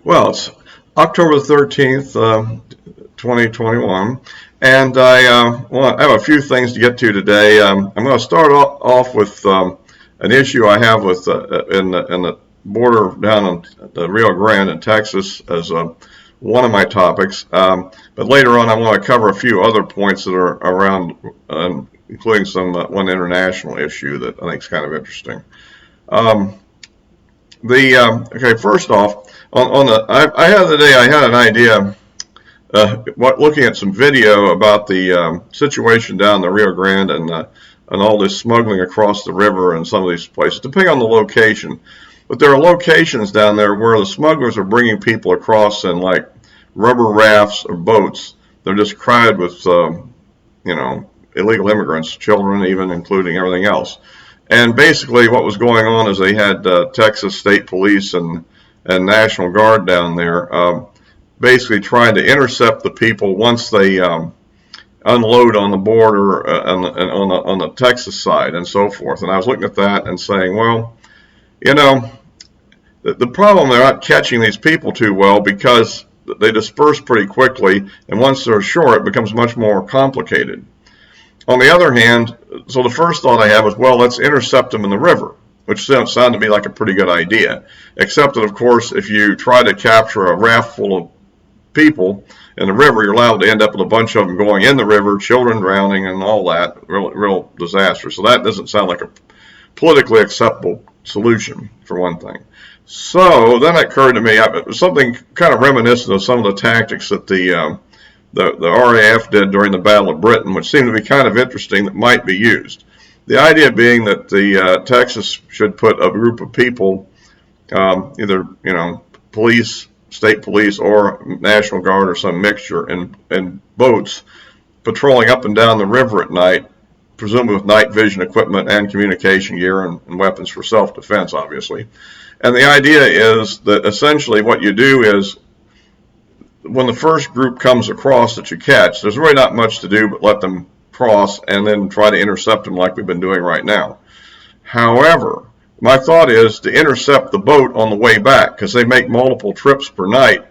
Well, it's October the 13th, 2021, and I have a few things to get to today. I'm going to start off with an issue I have with in the border down in the Rio Grande in Texas as one of my topics. But later on, I want to cover a few other points that are around, including one international issue that I think is kind of interesting. Okay, first off, I had an idea, looking at some video about the situation down the Rio Grande and all this smuggling across the river and some of these places, depending on the location. But there are locations down there where the smugglers are bringing people across in like rubber rafts or boats. They're just crowded with, illegal immigrants, children even, including everything else. And basically what was going on is they had Texas State Police and National Guard down there basically trying to intercept the people once they unload on the border and on the Texas side and so forth. And I was looking at that and saying, well, the problem, they're not catching these people too well because they disperse pretty quickly, and once they're ashore it becomes much more complicated. On the other hand, so the first thought I had was, well, let's intercept them in the river, which sounded to me like a pretty good idea. Except that, of course, if you try to capture a raft full of people in the river, you're liable to end up with a bunch of them going in the river, children drowning and all that, real disaster. So that doesn't sound like a politically acceptable solution, for one thing. So then it occurred to me, something kind of reminiscent of some of the tactics that the RAF did during the Battle of Britain, which seemed to be kind of interesting, that might be used. The idea being that the Texas should put a group of people, either police, state police, or National Guard, or some mixture, in boats, patrolling up and down the river at night, presumably with night vision equipment and communication gear and weapons for self-defense, obviously. And the idea is that essentially what you do is, when the first group comes across that you catch, there's really not much to do but let them cross and then try to intercept them like we've been doing right now. However, my thought is to intercept the boat on the way back, because they make multiple trips per night,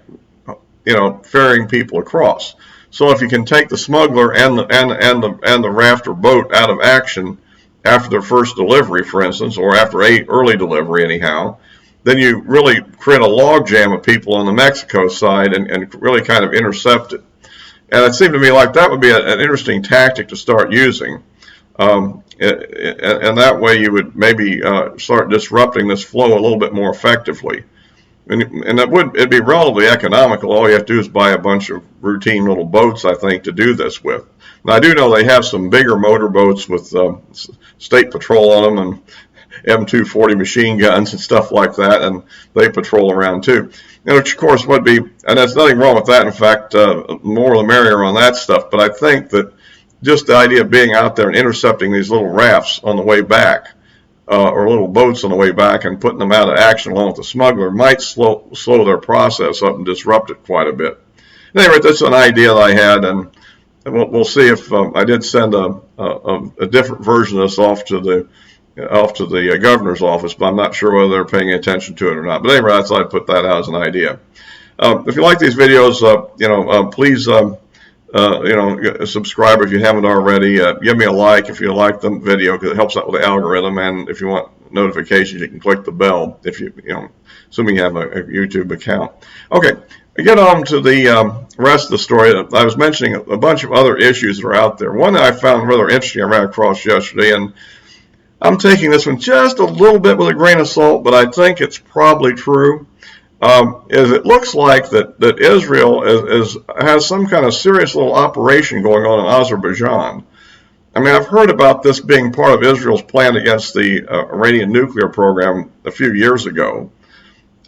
ferrying people across. So if you can take the smuggler and the raft or boat out of action after their first delivery, for instance, or after early delivery anyhow, then you really create a logjam of people on the Mexico side and really kind of intercept it. And it seemed to me like that would be an interesting tactic to start using. And that way you would maybe start disrupting this flow a little bit more effectively. And it'd be relatively economical. All you have to do is buy a bunch of routine little boats, I think, to do this with. Now, I do know they have some bigger motorboats with state patrol on them and M240 machine guns and stuff like that, and they patrol around too. Which, of course, would be, and there's nothing wrong with that. In fact, more the merrier on that stuff. But I think that just the idea of being out there and intercepting these little rafts on the way back, or little boats on the way back, and putting them out of action along with the smuggler might slow their process up and disrupt it quite a bit. Anyway, that's an idea that I had, and we'll see if I did send a different version of this off to the governor's office, but I'm not sure whether they're paying attention to it or not. But anyway, I thought I'd put that out as an idea. If you like these videos, please subscribe if you haven't already. Give me a like if you like the video, because it helps out with the algorithm. And if you want notifications, you can click the bell if assuming you have a YouTube account. Okay, I get on to the rest of the story. I was mentioning a bunch of other issues that are out there. One that I found rather interesting, I ran across yesterday, and I'm taking this one just a little bit with a grain of salt, but I think it's probably true. Is it looks like that Israel has some kind of serious little operation going on in Azerbaijan. I mean, I've heard about this being part of Israel's plan against the Iranian nuclear program a few years ago,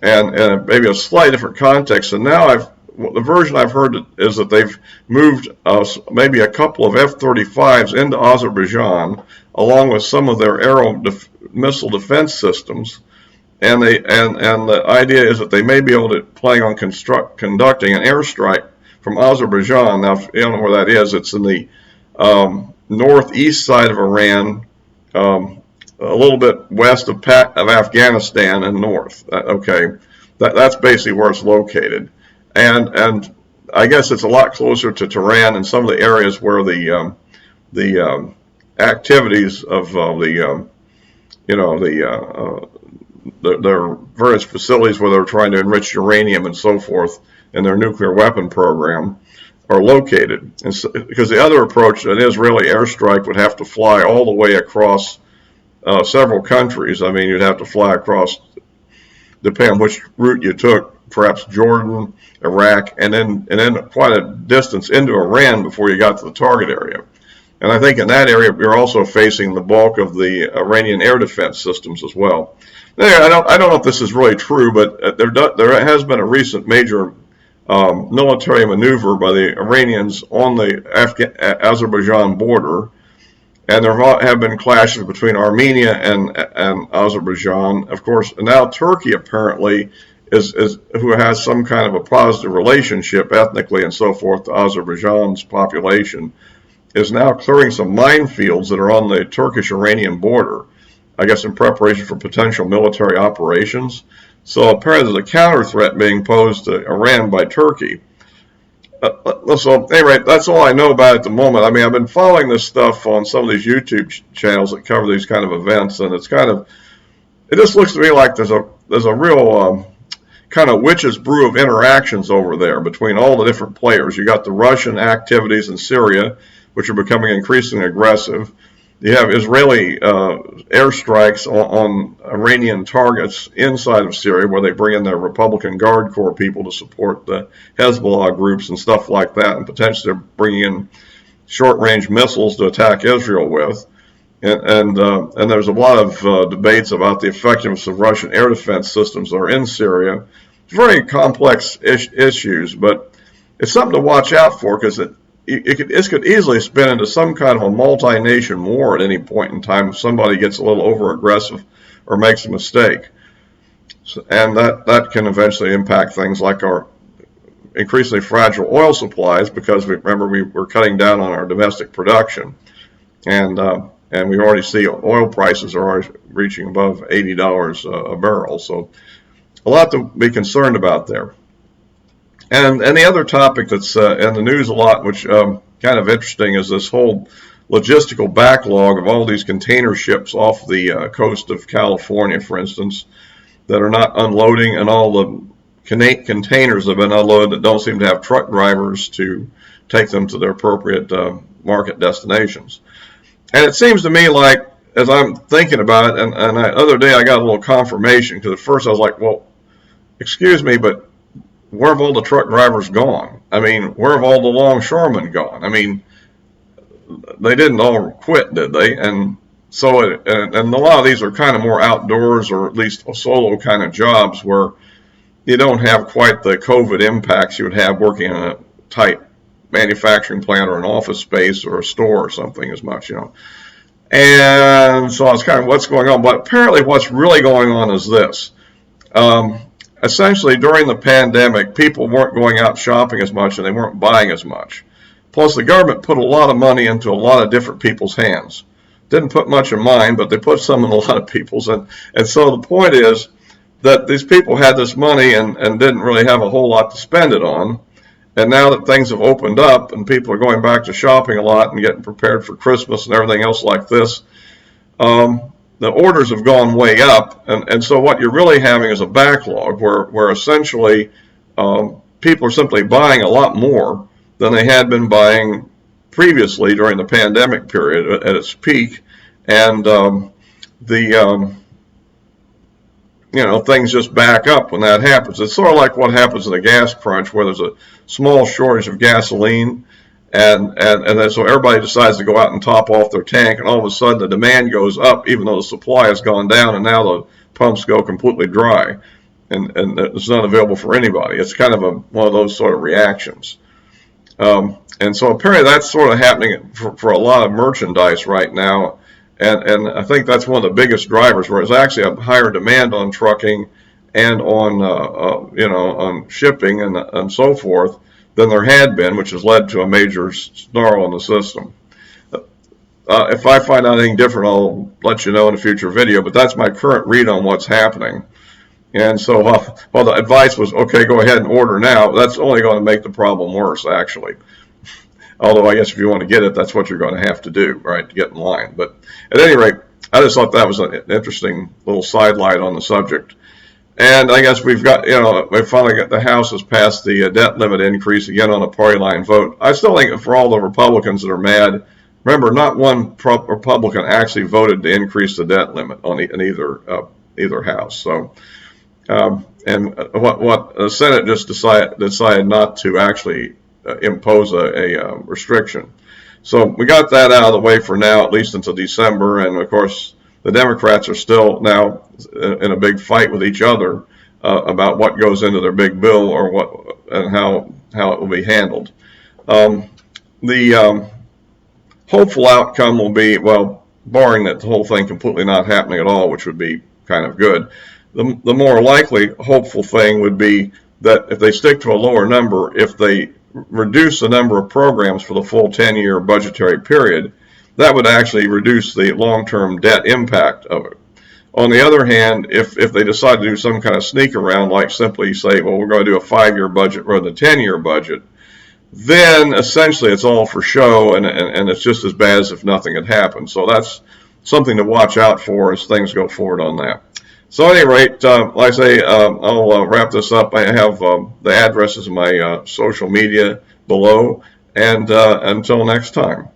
and maybe a slightly different context. And now the version I've heard is that they've moved maybe a couple of F-35s into Azerbaijan, along with some of their missile defense systems, and the idea is that they may be able to plan on conducting an airstrike from Azerbaijan. Now, if you don't know where that is, it's in the northeast side of Iran, a little bit west of Afghanistan and north. Okay, That's basically where it's located, and I guess it's a lot closer to Tehran and some of the areas where the activities of their various facilities where they're trying to enrich uranium and so forth in their nuclear weapon program are located. And so, because the other approach, an Israeli airstrike would have to fly all the way across several countries. I mean, you'd have to fly across, depending on which route you took, perhaps Jordan, Iraq, and then quite a distance into Iran before you got to the target area. And I think in that area, you're also facing the bulk of the Iranian air defense systems as well. I don't know if this is really true, but there has been a recent major military maneuver by the Iranians on the Azerbaijan border, and there have been clashes between Armenia and Azerbaijan. Of course, now Turkey apparently who has some kind of a positive relationship ethnically and so forth to Azerbaijan's population, is now clearing some minefields that are on the Turkish-Iranian border, I guess in preparation for potential military operations. So apparently there's a counter threat being posed to Iran by Turkey. So anyway, that's all I know about it at the moment. I mean, I've been following this stuff on some of these YouTube channels that cover these kind of events, and it just looks to me like there's a real kind of witch's brew of interactions over there between all the different players. You got the Russian activities in Syria, which are becoming increasingly aggressive. You have Israeli airstrikes on Iranian targets inside of Syria, where they bring in their Republican Guard Corps people to support the Hezbollah groups and stuff like that, and potentially they're bringing in short-range missiles to attack Israel with. And there's a lot of debates about the effectiveness of Russian air defense systems that are in Syria. It's very complex issues, but it's something to watch out for, because it could easily spin into some kind of a multi-nation war at any point in time if somebody gets a little over-aggressive or makes a mistake. And that can eventually impact things like our increasingly fragile oil supplies, because we're cutting down on our domestic production. And we already see oil prices are already reaching above $80 a barrel. So a lot to be concerned about there. And the other topic that's in the news a lot, which kind of interesting, is this whole logistical backlog of all these container ships off the coast of California, for instance, that are not unloading, and all the containers that have been unloaded that don't seem to have truck drivers to take them to their appropriate market destinations. And it seems to me like, as I'm thinking about it, and the other day I got a little confirmation, because at first I was like, well, excuse me, but where have all the truck drivers gone? I mean, where have all the longshoremen gone? I mean, they didn't all quit, did they? And so, and a lot of these are kind of more outdoors, or at least solo kind of jobs, where you don't have quite the COVID impacts you would have working in a tight manufacturing plant or an office space or a store or something as much, And so it's kind of what's going on. But apparently what's really going on is this. Essentially, during the pandemic, people weren't going out shopping as much, and they weren't buying as much. Plus, the government put a lot of money into a lot of different people's hands. Didn't put much in mine, but they put some in a lot of people's. And so the point is that these people had this money and didn't really have a whole lot to spend it on. And now that things have opened up and people are going back to shopping a lot and getting prepared for Christmas and everything else like this, the orders have gone way up, and so what you're really having is a backlog where essentially people are simply buying a lot more than they had been buying previously during the pandemic period at its peak, and things just back up when that happens. It's sort of like what happens in a gas crunch, where there's a small shortage of gasoline, and then so everybody decides to go out and top off their tank, and all of a sudden the demand goes up, even though the supply has gone down, and now the pumps go completely dry, and it's not available for anybody. It's kind of one of those sort of reactions. And so apparently that's sort of happening for a lot of merchandise right now, and I think that's one of the biggest drivers, where it's actually a higher demand on trucking and on on shipping and so forth than there had been, which has led to a major snarl in the system. If I find out anything different, I'll let you know in a future video, but that's my current read on what's happening. And so while the advice was, okay, go ahead and order now, that's only going to make the problem worse, actually. Although I guess if you want to get it, that's what you're going to have to do, right, to get in line. But at any rate, I just thought that was an interesting little sidelight on the subject. And I guess we've got, we finally got the House has passed the debt limit increase again on a party line vote. I still think for all the Republicans that are mad, remember, not one Republican actually voted to increase the debt limit in either house. So, and what the Senate just decided not to actually impose a restriction. So we got that out of the way for now, at least until December. And of course, the Democrats are still now in a big fight with each other about what goes into their big bill or what and how it will be handled. The hopeful outcome will be, well, barring that the whole thing completely not happening at all, which would be kind of good. The more likely hopeful thing would be that if they stick to a lower number, if they reduce the number of programs for the full 10-year budgetary period, that would actually reduce the long-term debt impact of it. On the other hand, if they decide to do some kind of sneak around, like simply say, well, we're going to do a 5-year budget rather than a 10-year budget, then essentially it's all for show, and it's just as bad as if nothing had happened. So that's something to watch out for as things go forward on that. So at any rate, like I say, I'll wrap this up. I have the addresses of my social media below, and until next time.